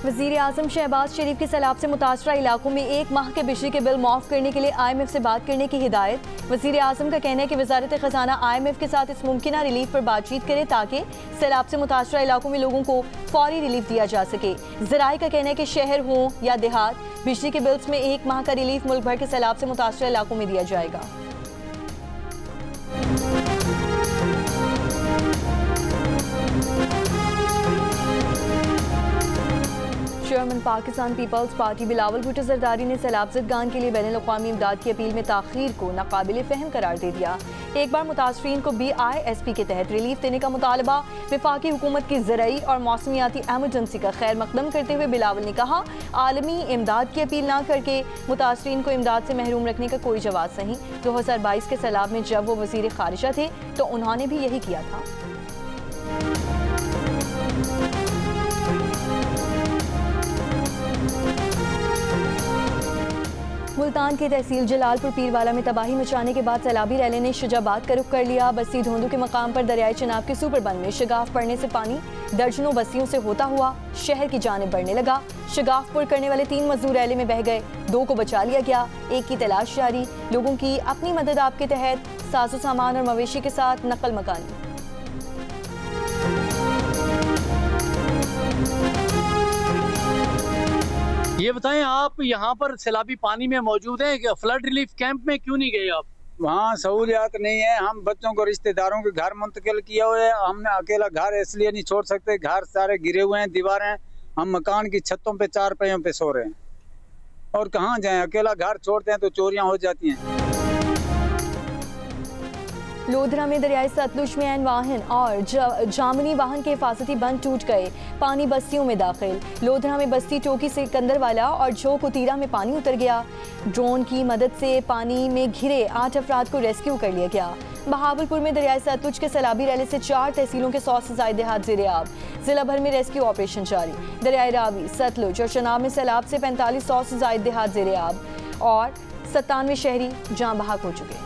वज़ीर आज़म शहबाज शरीफ के सैलाब से मुतासरा इलाकों में 1 माह के बिजली के बिल माफ़ करने के लिए IMF से बात करने की हिदायत। वज़ीर आज़म का कहना है कि वज़ारत ख़ज़ाना IMF के साथ इस मुमकिन रिलीफ पर बातचीत करे ताकि सैलाब से मुतासरा इलाकों में लोगों को फौरी रिलीफ दिया जा सके। ज़राए का कहना है कि शहर हो या देहात, बिजली के बिल्स में 1 माह का रिलीफ मुल्क भर के सैलाब से मुतासरा इलाकों में दिया जाएगा। चेयरमैन पाकिस्तान पीपल्स पार्टी बिलावल भुट्टो जरदारी ने सैलाब ज़दगान के लिए बैनुल-अक़वामी इमदाद की अपील में ताख़ीर को नाकाबिले फ़हम करार दे दिया। एक बार मुतासरीन को BISP के तहत रिलीफ देने का मुतालबा वफाकी हुकूमत की ज़रई और मौसमियाती एमरजेंसी का खैर मकदम करते हुए बिलावल ने कहा, आलमी इमदाद की अपील ना करके मुतासरीन को इमदाद से महरूम रखने का कोई जवाब नहीं। 2022 के सैलाब में जब वो वज़ीर ख़ारिजा थे तो उन्होंने भी यही किया था। मुल्तान की तहसील जलालपुर पीरवाला में तबाही मचाने के बाद सैलाबी रैली ने शुजाबाद का रुख कर लिया। बस्ती धोंदू के मकाम पर दरियाए चिनाब के सुपरबंद में शगाफ पड़ने से पानी दर्जनों बस्तियों से होता हुआ शहर की जानिब बढ़ने लगा। शगाफ पुर करने वाले 3 मजदूर रैली में बह गए, 2 को बचा लिया गया, 1 की तलाश जारी। लोगों की अपनी मदद आपके तहत साजो सामान और मवेशी के साथ नकल मकानी। ये बताएं, आप यहाँ पर सैलाबी पानी में मौजूद हैं, फ्लड रिलीफ कैंप में क्यों नहीं गए आप? वहाँ सहूलियात नहीं है। हम बच्चों को रिश्तेदारों के घर मुंतकिल किया हुआ है। हमने अकेला घर इसलिए नहीं छोड़ सकते, घर सारे गिरे हुए हैं, दीवारें, हम मकान की छतों पे 4 पहियों पे सो रहे हैं और कहाँ जाएं? अकेला घर छोड़ते हैं तो चोरियां हो जाती हैं। लोधरा में दरियाए सतलुज में ऐन वाहन और जामनी वाहन के हिफाजती बंद टूट गए, पानी बस्तियों में दाखिल। लोधरा में बस्ती टोकी से सिकंदरवाला और झोक उतीरा में पानी उतर गया। ड्रोन की मदद से पानी में घिरे 8 अफराद को रेस्क्यू कर लिया गया। बहावलपुर में दरियाए सतलुज के सैलाबी रैली से 4 तहसीलों के 100 से ज़ायद देहात ज़ेर-ए-आब। जिला भर में रेस्क्यू ऑपरेशन जारी। दरियाए रावी, सतलुज और चनाब में सैलाब से 4500 से ज़ायद देहात ज़ेर-ए-आब और 97 शहरी जाँ बहक हो चुके।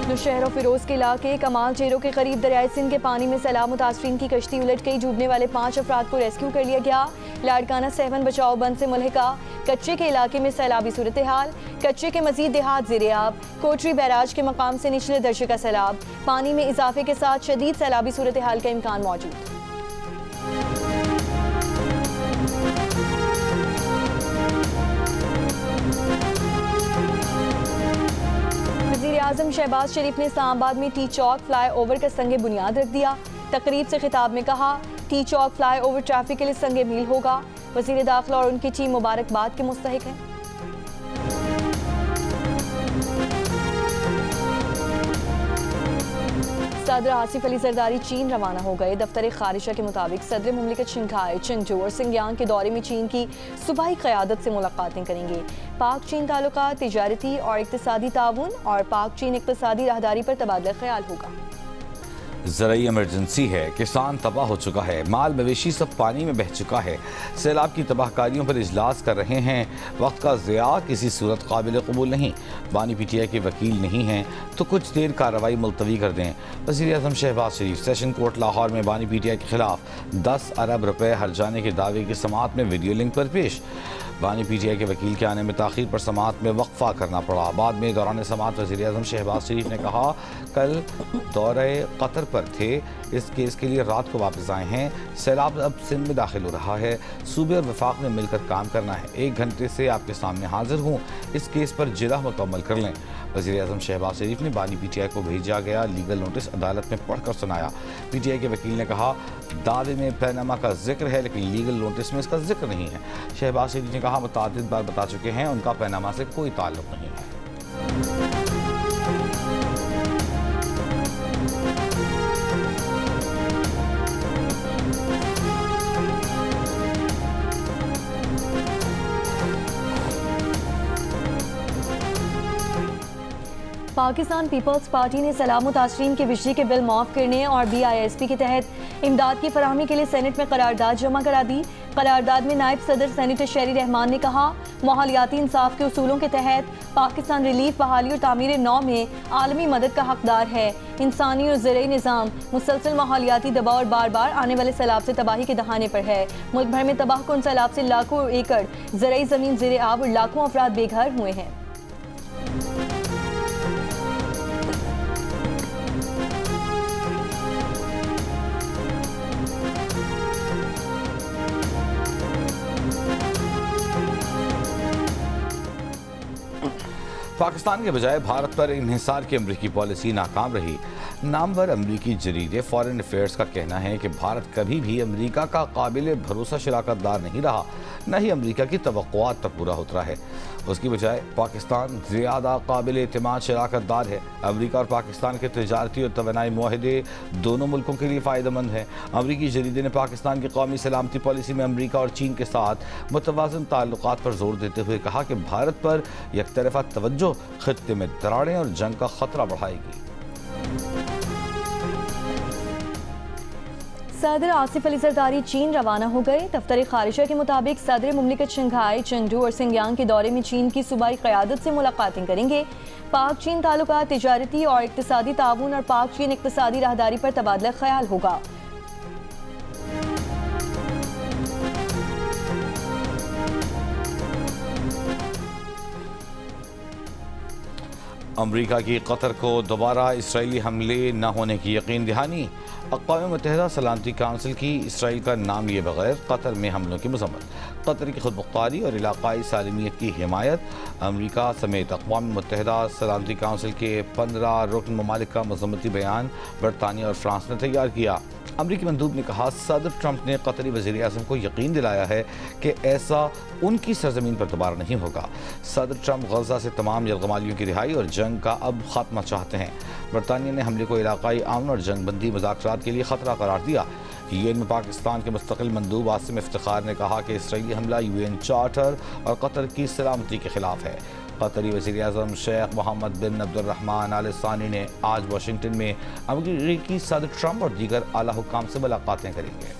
नौशहर और फिरोज के इलाके कमाल चेरों के करीब दरियाए सिंध के पानी में सैलाब मुतासरीन की कश्ती उलट गई। डूबने वाले 5 अफराद को रेस्क्यू कर लिया गया। लाड़काना 7 बचाओ बंद से मुल्हिका। कच्चे के इलाके में सैलाबी सूरत हाल, कच्चे के मजीद देहात ज़ेर-ए-आब। कोटरी बैराज के मकाम से निचले दर्जे का सैलाब, पानी में इजाफे के साथ शदीद सैलाबी सूरत हाल का इम्कान मौजूद। वज़ीर आज़म शहबाज शरीफ ने इस्लामाबाद में टी चौक फ्लाई ओवर का संगे बुनियाद रख दिया। तकरीब से खिताब में कहा, टी चौक फ्लाई ओवर ट्रैफिक के लिए संगे मील होगा। वज़ीर दाखिला और उनकी टीम मुबारकबाद के मुस्तहिक है। सदर आसिफ अली जरदारी चीन रवाना हो गए। दफ्तर खारिजा के मुताबिक सदर मुमलिकत शिंघाई, चिंगजू और सिंगियांग के दौरे में चीन की सूबाई क़यादत से मुलाकातें करेंगे। पाक चीन ताल्लुकात, तिजारती और इक़्तिसादी ताउन और पाक चीन इक़्तिसादी राहदारी पर तबादला ख्याल होगा। ज़राई इमरजेंसी है, किसान तबाह हो चुका है, माल मवेशी सब पानी में बह चुका है। सैलाब की तबाहकारियों पर इजलास कर रहे हैं। वक्त का ज़िया किसी सूरत काबिल कबूल नहीं। बानी PTI के वकील नहीं हैं तो कुछ देर कार्रवाई मुलतवी कर दें। वज़ीर आज़म शहबाज शरीफ सेशन कोर्ट लाहौर में बानी PTI के खिलाफ 10 अरब रुपए हर्जाने के दावे की समाअत में वीडियो लिंक पर पेश। बानी PTI के वकील के आने में ताख़ीर पर समाअत में वक्फा करना पड़ा। बाद में दौरान समाअत वज़ीर आज़म शहबाज शरीफ ने कहा, कल दौरे कतर पर थे, इस केस के लिए रात को वापस आए हैं। सैलाब अब सिंध में दाखिल हो रहा है, सूबे और वफाक में मिलकर काम करना है। 1 घंटे से आपके सामने हाजिर हूँ, इस केस पर जिरह मुकम्मल कर लें। वज़ीर आज़म शहबाज शरीफ ने बानी PTI को भेजा गया लीगल नोटिस अदालत में पढ़कर सुनाया। PTI के वकील ने कहा, दावे में पैनामा का जिक्र है लेकिन लीगल नोटिस में इसका जिक्र नहीं है। शहबाज शरीफ ने कहा, मुतादिद बार बता चुके हैं उनका पैनामा से कोई ताल्लुक नहीं है। पाकिस्तान पीपल्स पार्टी ने सैलाब मुतासरीन के बिजली के बिल माफ़ करने और BISP के तहत इमदाद की फराहमी के लिए सेनेट में करारदाद जमा करा दी। करारदाद में नायब सदर सेनेटर शेरी रहमान ने कहा, माहौलियाती इंसाफ के उसूलों के तहत पाकिस्तान रिलीफ बहाली और तामीर नौ में आलमी मदद का हकदार है। इंसानी और ज़राई निज़ाम मुसलसल माहौलियाती दबाव और बार बार आने वाले सैलाब से तबाही के दहाने पर है। मुल्क भर में तबाह कुन सैलाब से लाखों एकड़ ज़राई ज़मीन ज़ेरे आब और लाखों अफराद बेघर हुए हैं। पाकिस्तान के बजाय भारत पर इन्हिसार की अमरीकी पॉलिसी नाकाम रही। नामवर अमरीकी जरीदे फॉरेन अफेयर्स का कहना है कि भारत कभी भी अमरीका का काबिल भरोसा शराकतदार नहीं रहा, न ही अमरीका की तवक्कुआत पर पूरा उतरा है। उसकी बजाय पाकिस्तान ज़्यादा काबिल एतमाद शराकतदार है। अमरीका और पाकिस्तान के तजारती और तवानाई मुआहदे दोनों मुल्कों के लिए फ़ायदेमंद हैं। अमरीकी जरीदे ने पाकिस्तान की कौमी सलामती पॉलिसी में अमरीका और चीन के साथ मुतवाज़न ताल्लुकात पर जोर देते हुए कहा कि भारत पर यकतरफ़ा तवज्जो खित्ते में दरारें और जंग का खतरा बढ़ाएगी। सदर आसिफ अली जरदारी चीन रवाना हो गए। दफ्तर खारिजा के मुताबिक सदर मुमलिकत शंघाई, चेंगडू और सिंगियांग के दौरे में चीन की सूबाई क़यादत से मुलाकातें करेंगे। पाक चीन ताल्लुकात, तिजारती और इक़्तिसादी ताउन और पाक चीन इक़्तिसादी राहदारी पर तबादला ख्याल होगा। अमरीका की कतर को दोबारा इसराइली हमले न होने की यकीन दहानी। अक़वाम मुत्तहिदा सलामती काउंसिल की इसराइल का नाम लिए बगैर कतर में हमलों की मज़म्मत, कतर की खुदमुख्तारी और इलाक़ाई सालमियत की हिमायत। अमरीका समेत अक़वाम मुत्तहिदा सलामती काउंसिल के 15 रुकन ममालिक का मज़म्मती बयान बरतानिया और फ्रांस ने तैयार किया। अमरीकी मंदूब ने कहा, सदर ट्रंप ने कतरी वज़ीर आज़म को यकीन दिलाया है कि ऐसा उनकी सरजमीन पर दोबारा नहीं होगा। सदर ट्रंप गजा से तमाम यरगमालियों की रिहाई और जंग का अब खात्मा चाहते हैं। बरतानिया ने हमले को इलाक़ाई अमन और जंगबंदी मुज़ाकरात के लिए ख़तरा करार दिया। यूएन में पाकिस्तान के मुस्तकिल मंदूब आसिम इफ्तिखार ने कहा कि इसराइली हमला यूएन चार्टर और कतर की सलामती के खिलाफ है। कतरी वज़ीर आज़म शेख मोहम्मद बिन अब्दुर्रहमान आल सानी ने आज वाशिंगटन में अमरीकी सदर ट्रंप और दीगर आला हुक्काम से मुलाकातें करेंगे।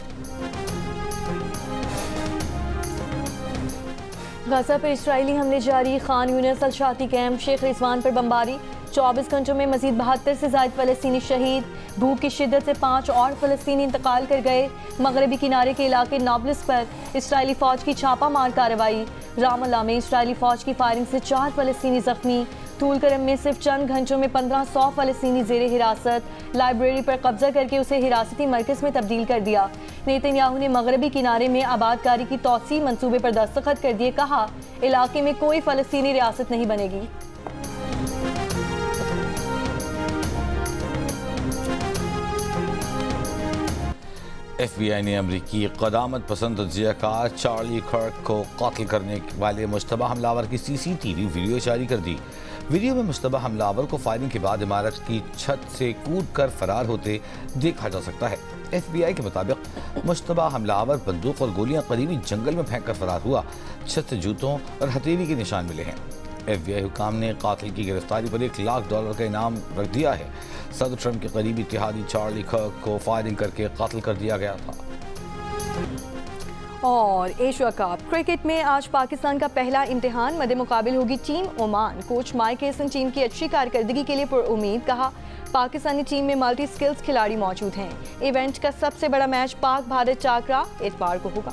गजा पर इसराइली हमले जारी। खान यूनिस अल-शाती कैंप, शेख रिजवान पर बमबारी। 24 घंटों में मजीद 72 से ज़ायद फ़लस्तीनी शहीद। भूख की शिद्दत से 5 और फ़लस्तीनी इंतकाल कर गए। मगरबी किनारे के इलाके नाब्लस पर इसराइली फ़ौज की छापा मार कार्रवाई। रामल्ला में इसराइली फ़ौज की फायरिंग से 4 फ़लस्तीनी ज़ख्मी। तूलकरम में सिर्फ चंद घंटों में 1500 फ़लस्तीनी ज़ेरे हिरासत। लाइब्रेरी पर कब्जा करके उसे हिरासती मरकज़ में तब्दील कर दिया। नेतन्याहू ने मगरबी किनारे में आबादकारी की तौसी मंसूबे पर दस्तखत कर दिए। कहा, इलाके में कोई फ़लस्तीनी रियासत नहीं बनेगी। FBI ने अमरीकी क़दामत पसंद तजियाकार चार्ली कर्क को कत्ल करने वाले मुश्तबा हमलावर की CCTV वीडियो जारी कर दी। वीडियो में मुश्तबा हमलावर को फायरिंग के बाद इमारत की छत से कूद कर फरार होते देखा जा सकता है। FBI के मुताबिक मुश्तबा हमलावर बंदूक और गोलियां करीबी जंगल में फेंक कर फरार हुआ। छत से जूतों और हथेली के निशान मिले हैं। FBI हुकाम ने कातिल की गिरफ्तारी पर $1 लाख का इनाम रख दिया है। सदर ट्रंप के करीबी इत्तेहादी चार्ली कर्क को फायरिंग करके कत्ल कर दिया गया था। और एशिया कप क्रिकेट में आज पाकिस्तान का पहला इम्तिहान मद्दे मुकाबिल होगी team Oman. Coach Mike Hesson team की अच्छी कारकर्दगी के लिए पुरुम्मीद। कहा, पाकिस्तानी टीम में मल्टी स्किल्स खिलाड़ी मौजूद हैं। इवेंट का सबसे बड़ा मैच पाक भारत चाकरा इतवार को होगा।